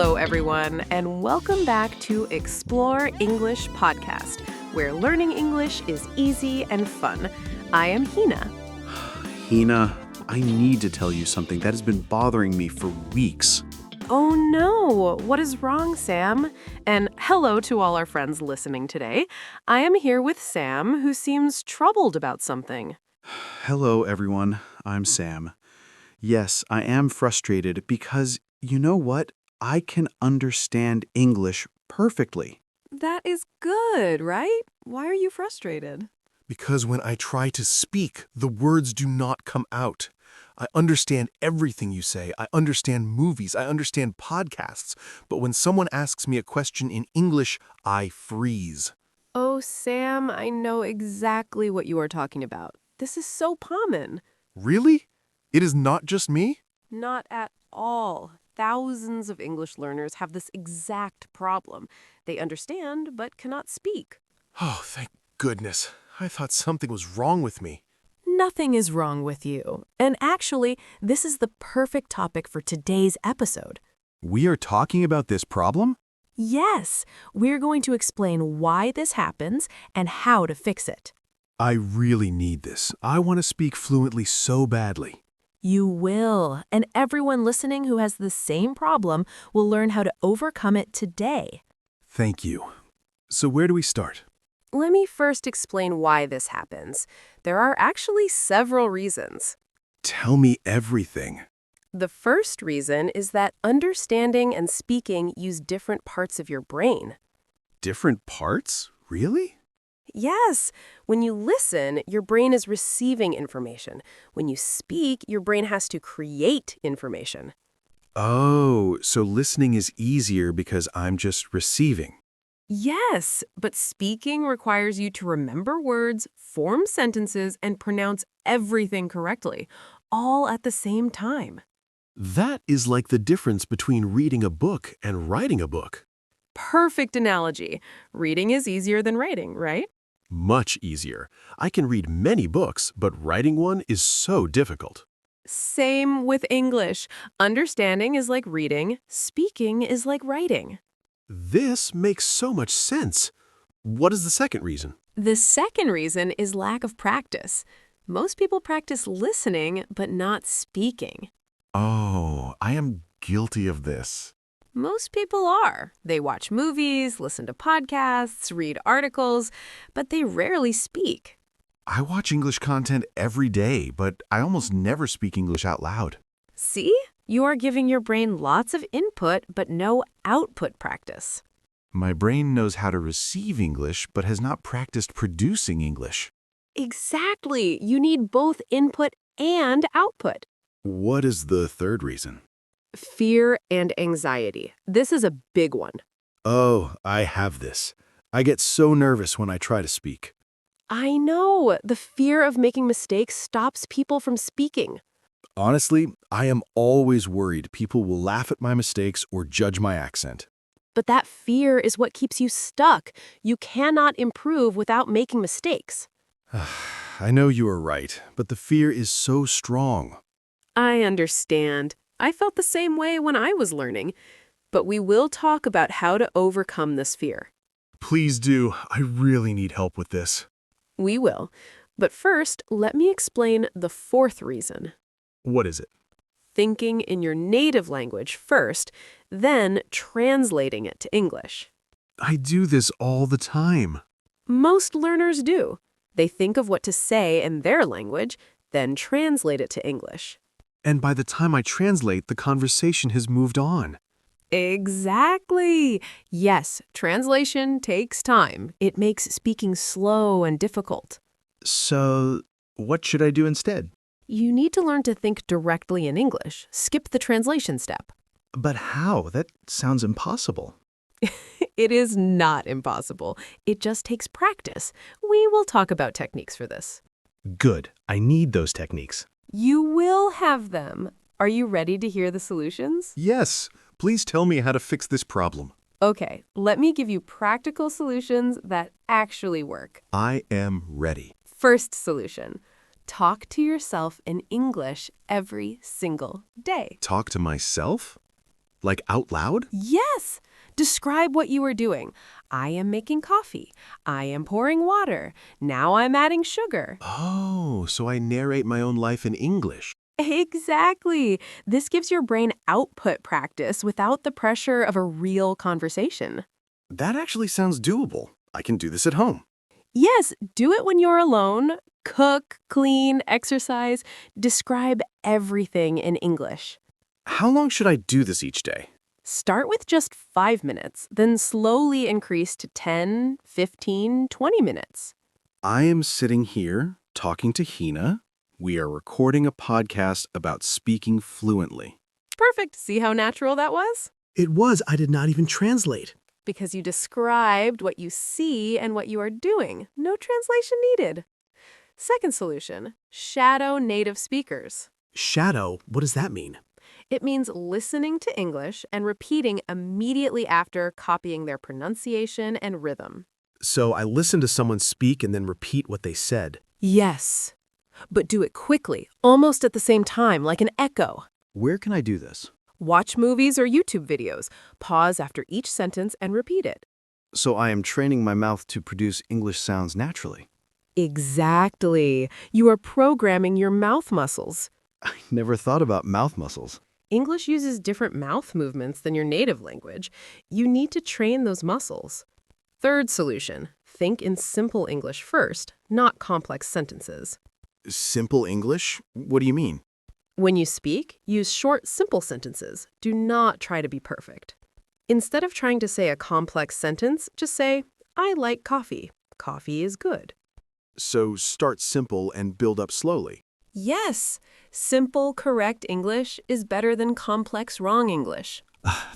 Hello, everyone, and welcome back to Explore English Podcast, where learning English is easy and fun. I am Hina. Hina, I need to tell you something that has been bothering me for weeks. Oh no, what is wrong, Sam? And hello to all our friends listening today. I am here with Sam, who seems troubled about something. Hello, everyone. I'm Sam. Yes, I am frustrated because, you know what? I can understand English perfectly. That is good, right? Why are you frustrated? Because when I try to speak, the words do not come out. I understand everything you say. I understand movies. I understand podcasts. But when someone asks me a question in English, I freeze. Oh, Sam, I know exactly what you are talking about. This is so common. Really? It is not just me? Not at all. Thousands of English learners have this exact problem. They understand but cannot speak. Oh, thank goodness. I thought something was wrong with me. Nothing is wrong with you. And actually, this is the perfect topic for today's episode. We are talking about this problem? Yes, we're going to explain why this happens and how to fix it. I really need this. I want to speak fluently so badly. You will, and everyone listening who has the same problem will learn how to overcome it today. Thank you. So where do we start? Let me first explain why this happens. There are actually several reasons. Tell me everything. The first reason is that understanding and speaking use different parts of your brain. Different parts? Really? Yes, when you listen, your brain is receiving information. When you speak, your brain has to create information. Oh, so listening is easier because I'm just receiving. Yes, but speaking requires you to remember words, form sentences, and pronounce everything correctly, all at the same time. That is like the difference between reading a book and writing a book. Perfect analogy. Reading is easier than writing, right? Much easier. I can read many books, but writing one is so difficult. Same with English. Understanding is like reading, speaking is like writing. This makes so much sense. What is the second reason? The second reason is lack of practice. Most people practice listening, but not speaking. Oh, I am guilty of this. Most people are. They watch movies, listen to podcasts, read articles, but they rarely speak. I watch English content every day, but I almost never speak English out loud. See? You are giving your brain lots of input, but no output practice. My brain knows how to receive English, but has not practiced producing English. Exactly. You need both input and output. What is the third reason? Fear and anxiety. This is a big one. Oh, I have this. I get so nervous when I try to speak. I know. The fear of making mistakes stops people from speaking. Honestly, I am always worried people will laugh at my mistakes or judge my accent. But that fear is what keeps you stuck. You cannot improve without making mistakes. I know you are right, but the fear is so strong. I understand. I felt the same way when I was learning. But we will talk about how to overcome this fear. Please do. I really need help with this. We will. But first, let me explain the fourth reason. What is it? Thinking in your native language first, then translating it to English. I do this all the time. Most learners do. They think of what to say in their language, then translate it to English. And by the time I translate, the conversation has moved on. Exactly. Yes, translation takes time. It makes speaking slow and difficult. So, what should I do instead? You need to learn to think directly in English. Skip the translation step. But how? That sounds impossible. It is not impossible. It just takes practice. We will talk about techniques for this. Good. I need those techniques. You will have them. Are you ready to hear the solutions? Yes. Please tell me how to fix this problem. Okay, let me give you practical solutions that actually work. I am ready. First solution. Talk to yourself in English every single day. Talk to myself? Like out loud? Yes! Describe what you are doing. I am making coffee. I am pouring water. Now I'm adding sugar. Oh, so I narrate my own life in English. Exactly. This gives your brain output practice without the pressure of a real conversation. That actually sounds doable. I can do this at home. Yes, do it when you're alone. Cook, clean, exercise. Describe everything in English. How long should I do this each day? Start with just 5 minutes, then slowly increase to 10, 15, 20 minutes. I am sitting here talking to Hina. We are recording a podcast about speaking fluently. Perfect. See how natural that was? It was. I did not even translate. Because you described what you see and what you are doing. No translation needed. Second solution, shadow native speakers. Shadow, what does that mean? It means listening to English and repeating immediately after, copying their pronunciation and rhythm. So I listen to someone speak and then repeat what they said. Yes, but do it quickly, almost at the same time, like an echo. Where can I do this? Watch movies or YouTube videos. Pause after each sentence and repeat it. So I am training my mouth to produce English sounds naturally. Exactly. You are programming your mouth muscles. I never thought about mouth muscles. English uses different mouth movements than your native language. You need to train those muscles. Third solution, think in simple English first, not complex sentences. Simple English? What do you mean? When you speak, use short, simple sentences. Do not try to be perfect. Instead of trying to say a complex sentence, just say, I like coffee. Coffee is good. So start simple and build up slowly. Yes, simple, correct English is better than complex, wrong English.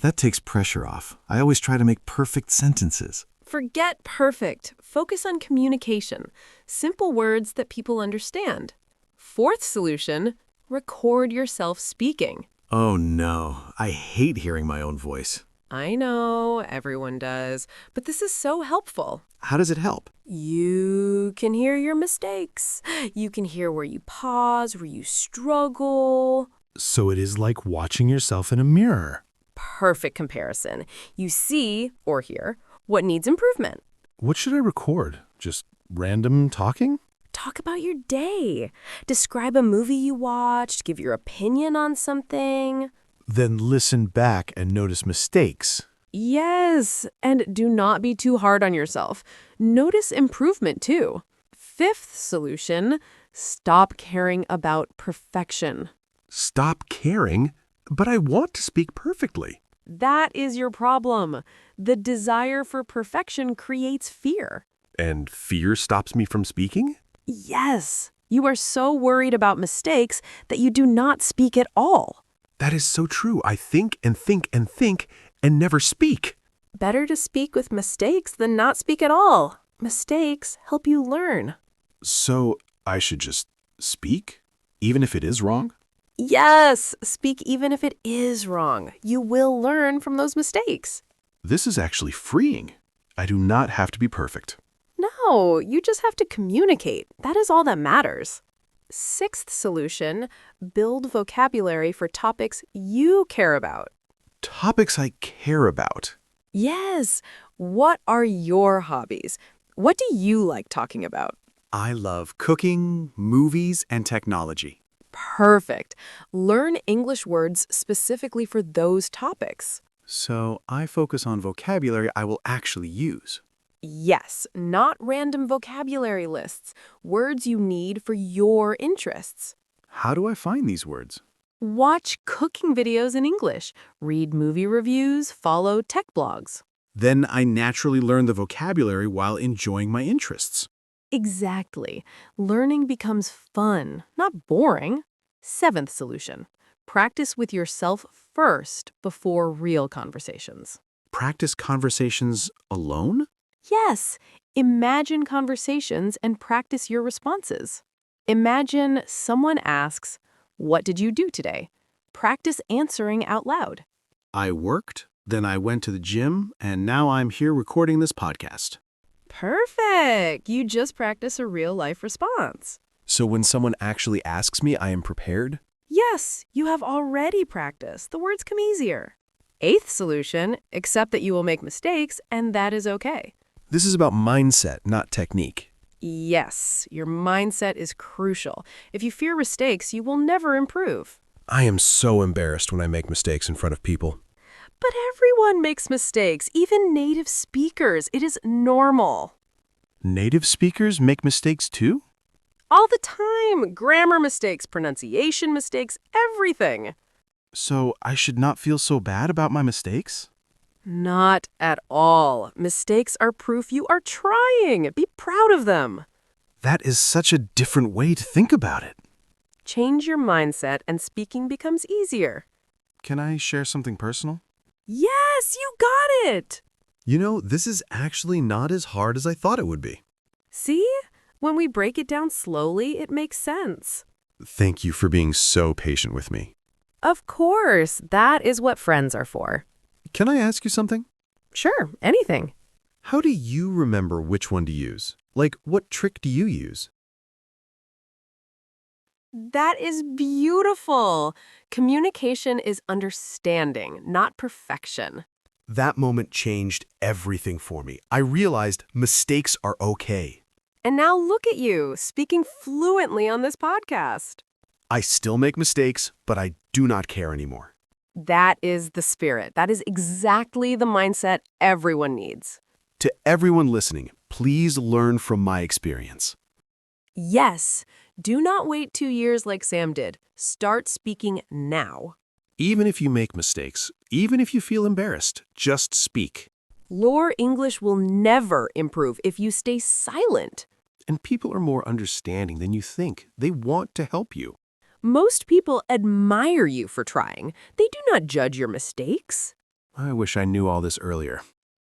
That takes pressure off. I always try to make perfect sentences. Forget perfect. Focus on communication. Simple words that people understand. Fourth solution, record yourself speaking. Oh no, I hate hearing my own voice. I know, everyone does, but this is so helpful. How does it help? You can hear your mistakes. You can hear where you pause, where you struggle. So it is like watching yourself in a mirror. Perfect comparison. You see, or hear, what needs improvement. What should I record? Just random talking? Talk about your day. Describe a movie you watched, give your opinion on something. Then listen back and notice mistakes. Yes, and do not be too hard on yourself. Notice improvement too. Fifth solution, stop caring about perfection. Stop caring, but I want to speak perfectly. That is your problem. The desire for perfection creates fear. And fear stops me from speaking? Yes, you are so worried about mistakes that you do not speak at all. That is so true. I think and think and think and never speak. Better to speak with mistakes than not speak at all. Mistakes help you learn. So I should just speak, even if it is wrong? Yes, speak even if it is wrong. You will learn from those mistakes. This is actually freeing. I do not have to be perfect. No, you just have to communicate. That is all that matters. Sixth solution, build vocabulary for topics you care about. Topics I care about. Yes. What are your hobbies? What do you like talking about? I love cooking, movies, and technology. Perfect. Learn English words specifically for those topics. So I focus on vocabulary I will actually use. Yes, not random vocabulary lists. Words you need for your interests. How do I find these words? Watch cooking videos in English. Read movie reviews. Follow tech blogs. Then I naturally learn the vocabulary while enjoying my interests. Exactly. Learning becomes fun, not boring. Seventh solution. Practice with yourself first before real conversations. Practice conversations alone? Yes. Imagine conversations and practice your responses. Imagine someone asks, "What did you do today?" Practice answering out loud. I worked, then I went to the gym, and now I'm here recording this podcast. Perfect. You just practice a real-life response. So when someone actually asks me, I am prepared? Yes, you have already practiced. The words come easier. Eighth solution, accept that you will make mistakes, and that is okay. This is about mindset, not technique. Yes, your mindset is crucial. If you fear mistakes, you will never improve. I am so embarrassed when I make mistakes in front of people. But everyone makes mistakes, even native speakers. It is normal. Native speakers make mistakes too? All the time. Grammar mistakes, pronunciation mistakes, everything. So I should not feel so bad about my mistakes? Not at all. Mistakes are proof you are trying. Be proud of them. That is such a different way to think about it. Change your mindset and speaking becomes easier. Can I share something personal? Yes, you got it. You know, this is actually not as hard as I thought it would be. See? When we break it down slowly, it makes sense. Thank you for being so patient with me. Of course, that is what friends are for. Can I ask you something? Sure, anything. How do you remember which one to use? Like, what trick do you use? That is beautiful. Communication is understanding, not perfection. That moment changed everything for me. I realized mistakes are okay. And now look at you, speaking fluently on this podcast. I still make mistakes, but I do not care anymore. That is the spirit. That is exactly the mindset everyone needs. To everyone listening, please learn from my experience. Yes, do not wait 2 years like Sam did. Start speaking now. Even if you make mistakes, even if you feel embarrassed, just speak. Your English will never improve if you stay silent. And people are more understanding than you think. They want to help you. Most people admire you for trying. They do not judge your mistakes. I wish I knew all this earlier.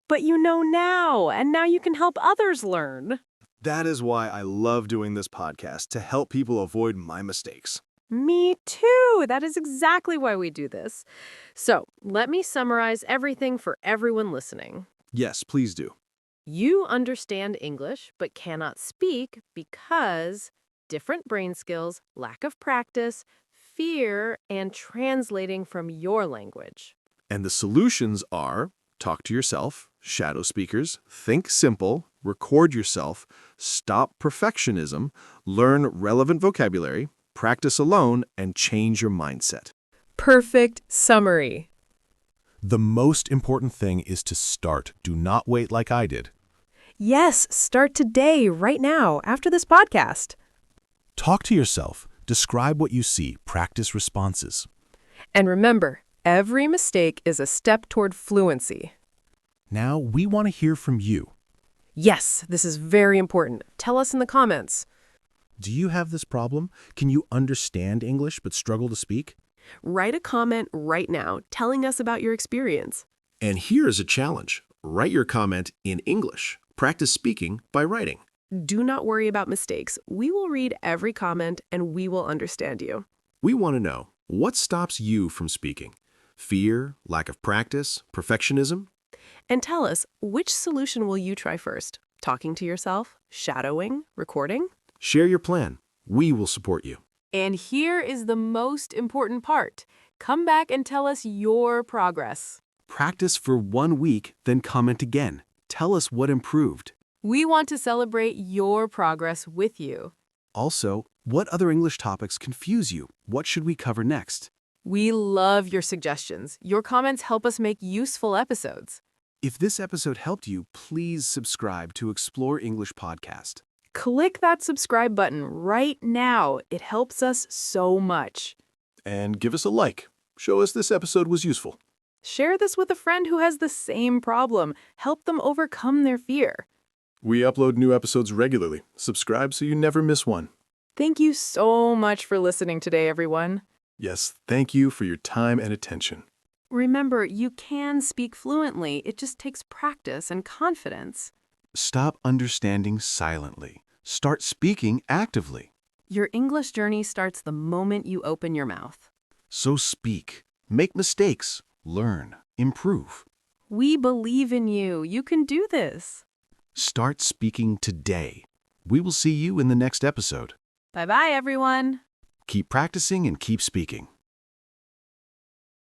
But you know now, and now you can help others learn. That is why I love doing this podcast, to help people avoid my mistakes. Me too. That is exactly why we do this. So, let me summarize everything for everyone listening. Yes, please do. You understand English but cannot speak because different brain skills, lack of practice, fear, and translating from your language. And the solutions are: talk to yourself, shadow speakers, think simple, record yourself, stop perfectionism, learn relevant vocabulary, practice alone, and change your mindset. Perfect summary. The most important thing is to start. Do not wait like I did. Yes, start today, right now, after this podcast. Talk to yourself. Describe what you see. Practice responses. And remember, every mistake is a step toward fluency. Now, we want to hear from you. Yes, this is very important. Tell us in the comments. Do you have this problem? Can you understand English but struggle to speak? Write a comment right now telling us about your experience. And here is a challenge. Write your comment in English. Practice speaking by writing. Do not worry about mistakes. We will read every comment and we will understand you. We want to know, what stops you from speaking? Fear, lack of practice, perfectionism? And tell us, which solution will you try first? Talking to yourself? Shadowing? Recording? Share your plan. We will support you. And here is the most important part. Come back and tell us your progress. Practice for 1 week, then comment again. Tell us what improved. We want to celebrate your progress with you. Also, what other English topics confuse you? What should we cover next? We love your suggestions. Your comments help us make useful episodes. If this episode helped you, please subscribe to Explore English Podcast. Click that subscribe button right now. It helps us so much. And give us a like. Show us this episode was useful. Share this with a friend who has the same problem. Help them overcome their fear. We upload new episodes regularly. Subscribe so you never miss one. Thank you so much for listening today, everyone. Yes, thank you for your time and attention. Remember, you can speak fluently. It just takes practice and confidence. Stop understanding silently. Start speaking actively. Your English journey starts the moment you open your mouth. So speak. Make mistakes. Learn. Improve. We believe in you. You can do this. Start speaking today. We will see you in the next episode. Bye-bye, everyone. Keep practicing and keep speaking.